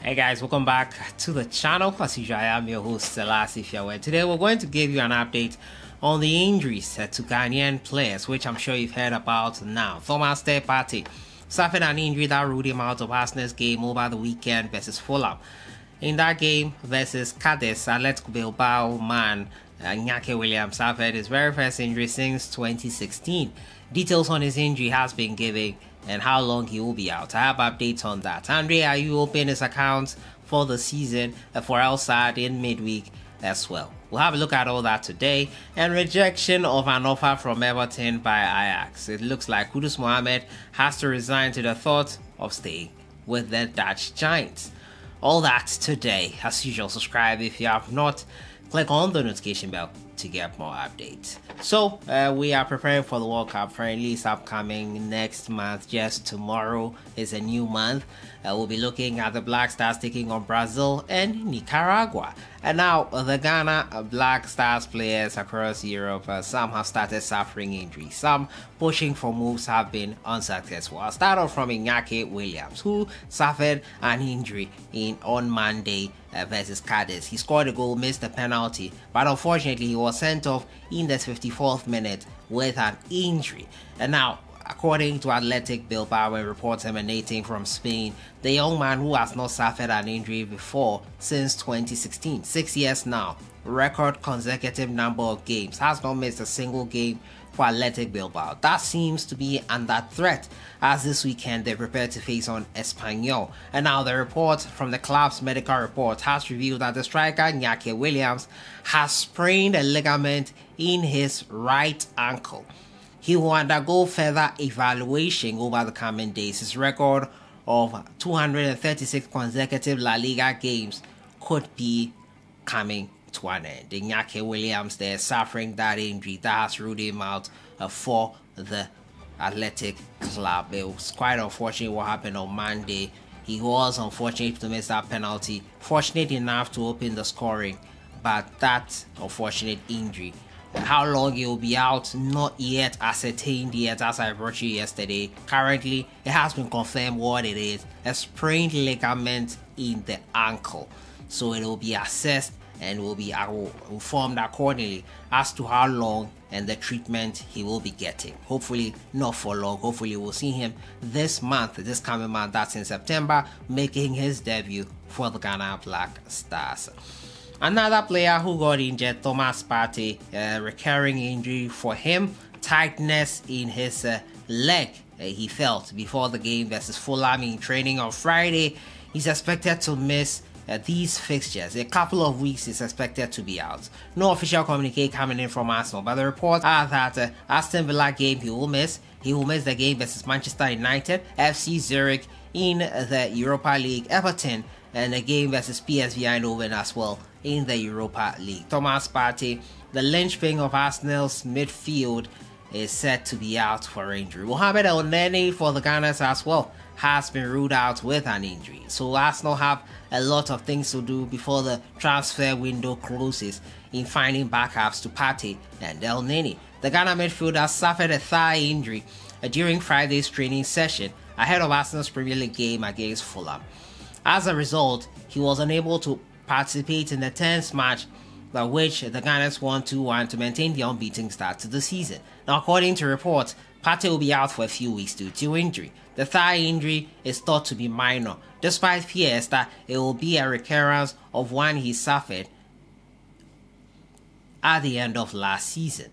Hey guys, welcome back to the channel. As usual, I am your host sellssi. Today we're going to give you an update on the injuries to Ghanaian players, which I'm sure you've heard about now. Thomas Partey suffered an injury that ruled him out of Arsenal's game over the weekend versus Fulham. In that game versus Cadiz, Athletic Bilbao man Inaki Williams suffered his very first injury since 2016. Details on his injury has been given and how long he will be out. I have updates on that. Ayew opened his account for the season for sellssi in midweek as well. We'll have a look at all that today. And rejection of an offer from Everton by Ajax. It looks like Mohammed has to resign to the thought of staying with the Dutch Giants. All that today. As usual, subscribe if you have not. Click on the notification bell to get more updates. So we are preparing for the World Cup friendlies upcoming next month. Just tomorrow is a new month. We'll be looking at the Black Stars taking on Brazil and Nicaragua. And now the Ghana Black Stars players across Europe, some have started suffering injuries. Some pushing for moves have been unsuccessful. I'll start off from Inaki Williams, who suffered an injury on Monday versus Cadiz. He scored a goal, missed a penalty, but unfortunately he was sent off in the 54th minute with an injury. And now, according to Athletic Bilbao and reports emanating from Spain, the young man, who has not suffered an injury before since 2016, 6 years now, record consecutive number of games, has not missed a single game for Athletic Bilbao. That seems to be under threat as this weekend they prepare to face on Espanyol. And now the report from the club's medical report has revealed that the striker Inaki Williams has sprained a ligament in his right ankle. He will undergo further evaluation over the coming days. His record of 236 consecutive La Liga games could be coming to an end. Inaki Williams there suffering that injury that has ruled him out for the Athletic Club. It was quite unfortunate what happened on Monday. He was unfortunate to miss that penalty. Fortunate enough to open the scoring, but that unfortunate injury. How long he will be out, not yet ascertained yet, as I brought you yesterday. Currently, it has been confirmed what it is: a sprained ligament in the ankle. So it will be assessed and will be informed accordingly as to how long and the treatment he will be getting. Hopefully not for long. Hopefully we'll see him this coming month, that's in September, making his debut for the Ghana Black Stars. Another player who got injured, Thomas Partey, recurring injury for him, tightness in his leg he felt before the game versus Fulham in training on Friday. He's expected to miss these fixtures. A couple of weeks is expected to be out. No official communique coming in from Arsenal, but the reports are that Aston Villa game he will miss. He will miss the game versus Manchester United, FC Zurich in the Europa League, Everton, and the game versus PSV Eindhoven as well in the Europa League. Thomas Partey, the linchpin of Arsenal's midfield, is set to be out for injury. Mohammed for the Gunners as well has been ruled out with an injury. So Arsenal have a lot of things to do before the transfer window closes in finding backups to Partey and Elneny. The Ghana midfielder suffered a thigh injury during Friday's training session ahead of Arsenal's Premier League game against Fulham. As a result, he was unable to participate in the 10th match, by which the Gunners won 2-1 to maintain the unbeaten start to the season. Now, according to reports, Partey will be out for a few weeks due to injury. The thigh injury is thought to be minor, despite fears that it will be a recurrence of one he suffered at the end of last season.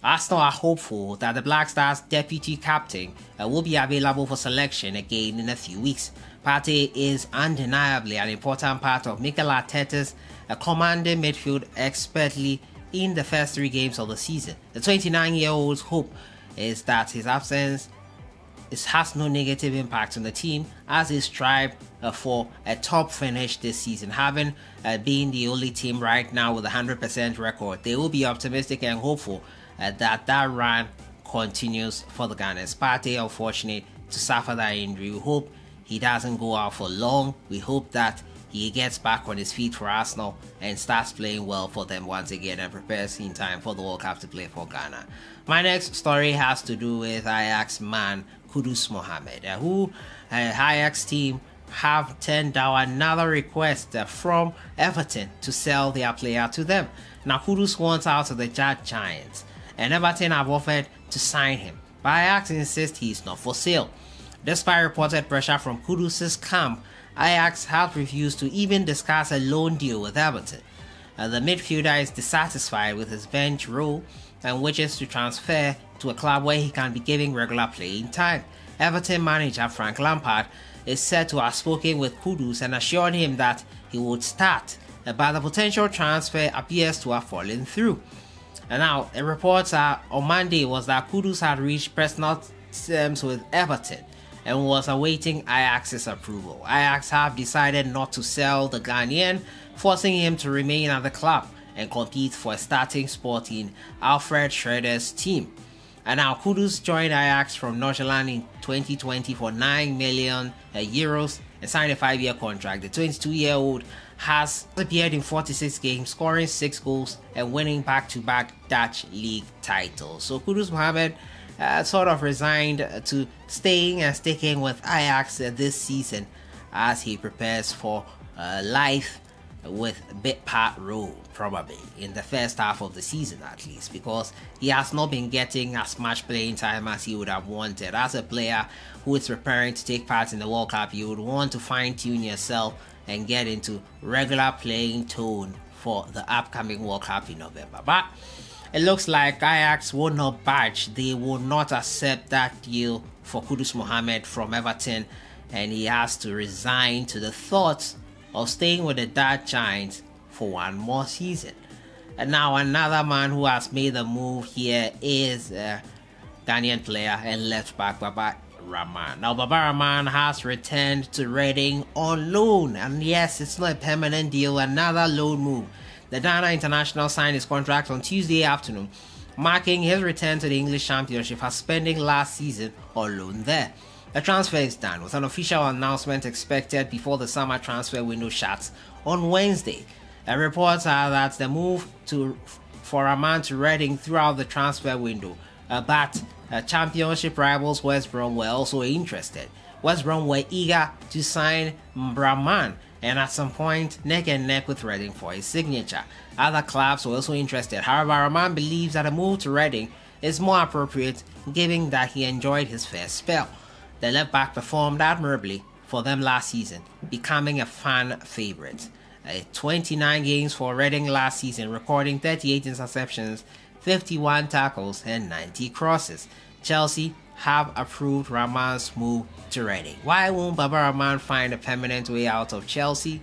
Arsenal are hopeful that the Black Stars' deputy captain will be available for selection again in a few weeks. Partey is undeniably an important part of Mikel Arteta's commanding midfield, expertly in the first 3 games of the season. The 29-year-old's hope is that his absence has no negative impact on the team as they strive for a top finish this season. Having been the only team right now with a 100% record, they will be optimistic and hopeful that run continues for the Gunners. Partey, unfortunate to suffer that injury. We hope he doesn't go out for long. We hope that he gets back on his feet for Arsenal and starts playing well for them once again and prepares in time for the World Cup to play for Ghana. My next story has to do with Ajax man Mohammed, who Ajax team have turned down another request from Everton to sell their player to them. Now Kudus wants out of the Giants, and Everton have offered to sign him, but Ajax insists he is not for sale. Despite reported pressure from Kudus' camp, Ajax have refused to even discuss a loan deal with Everton. The midfielder is dissatisfied with his bench role and wishes to transfer to a club where he can be given regular playing time. Everton manager Frank Lampard is said to have spoken with Kudus and assured him that he would start, but the potential transfer appears to have fallen through. And now, the reports on Monday was that Kudus had reached personal terms with Everton and was awaiting Ajax's approval. Ajax have decided not to sell the Ghanaian, forcing him to remain at the club and compete for a starting spot in Alfred Schroeder's team. And now Kudus joined Ajax from Nordsjælland in 2020 for 9 million euros and signed a 5-year contract. The 22-year-old has appeared in 46 games, scoring 6 goals and winning back-to-back Dutch league titles. So Kudus Mohammed sort of resigned to staying and sticking with Ajax this season as he prepares for life with bit part role, probably in the first half of the season at least, because he has not been getting as much playing time as he would have wanted. As a player who is preparing to take part in the World Cup, you would want to fine-tune yourself and get into regular playing tone for the upcoming World Cup in November. But it looks like Ajax will not budge. They will not accept that deal for Kudus Mohammed from Everton, and he has to resign to the thoughts of staying with the Dutch Giants for one more season. And now another man who has made the move here is Ghanaian player and left back Rahman. Now Rahman has returned to Reading on loan, and yes, it's not a permanent deal, another loan move. The Ghana international signed his contract on Tuesday afternoon, marking his return to the English Championship after spending last season on loan there. The transfer is done, with an official announcement expected before the summer transfer window shuts on Wednesday. Reports are that the move for Rahman to Reading throughout the transfer window, but championship rivals West Brom were also interested. West Brom were eager to sign Rahman, and at some point neck and neck with Reading for his signature. Other clubs were also interested. However, Rahman believes that a move to Reading is more appropriate given that he enjoyed his first spell. The left back performed admirably for them last season, becoming a fan favourite. 29 games for Reading last season, recording 38 interceptions, 51 tackles and 90 crosses. Chelsea have approved Rahman's move to Reading. Why won't Rahman find a permanent way out of Chelsea?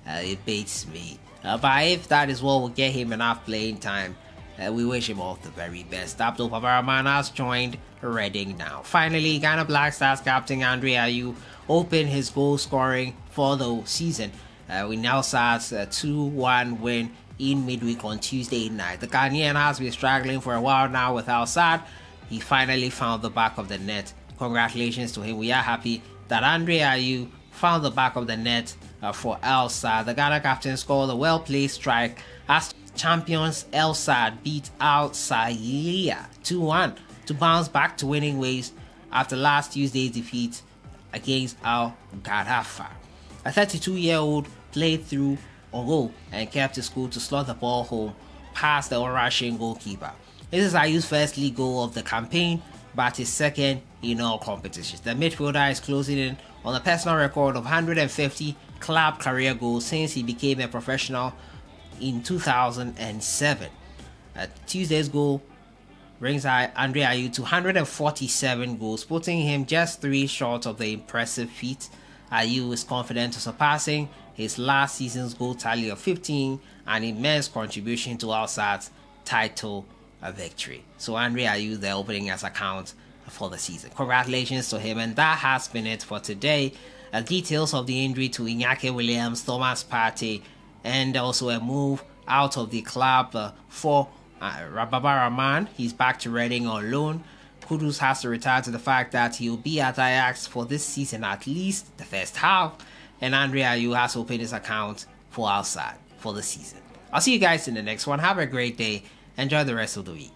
It beats me. But if that is what will get him enough playing time, we wish him all the very best. Rahman has joined Reading now. Finally, Ghana Black Stars captain Ayew opened his goal scoring for the season. We now saw a 2-1 win in midweek on Tuesday night. The Ghanaian has been struggling for a while now with Al Sadd. He finally found the back of the net. Congratulations to him. We are happy that Ayew found the back of the net for Al Sadd. The Ghana captain scored a well-placed strike as champions El Sadd beat Al Sailiya 2-1 to bounce back to winning ways after last Tuesday's defeat against Al Gharafa. A 32-year-old played through on goal and kept his cool to slot the ball home past the Russian goalkeeper. This is Ayew's first league goal of the campaign, but his second in all competitions. The midfielder is closing in on a personal record of 150 club career goals since he became a professional in 2007. Tuesday's goal brings Ayew to 147 goals, putting him just 3 short of the impressive feat. Ayew is confident of surpassing his last season's goal tally of 15, an immense contribution to Al Sadd's title victory. So Ayew there opening his account for the season. Congratulations to him, and that has been it for today. Details of the injury to Inaki Williams, Thomas Partey, and also a move out of the club for Rahman. He's back to Reading on loan. Kudus has to retire to the fact that he'll be at Ajax for this season, at least the first half, and Ayew has opened his account for Al Sadd for the season. I'll see you guys in the next one. Have a great day. Enjoy the rest of the week.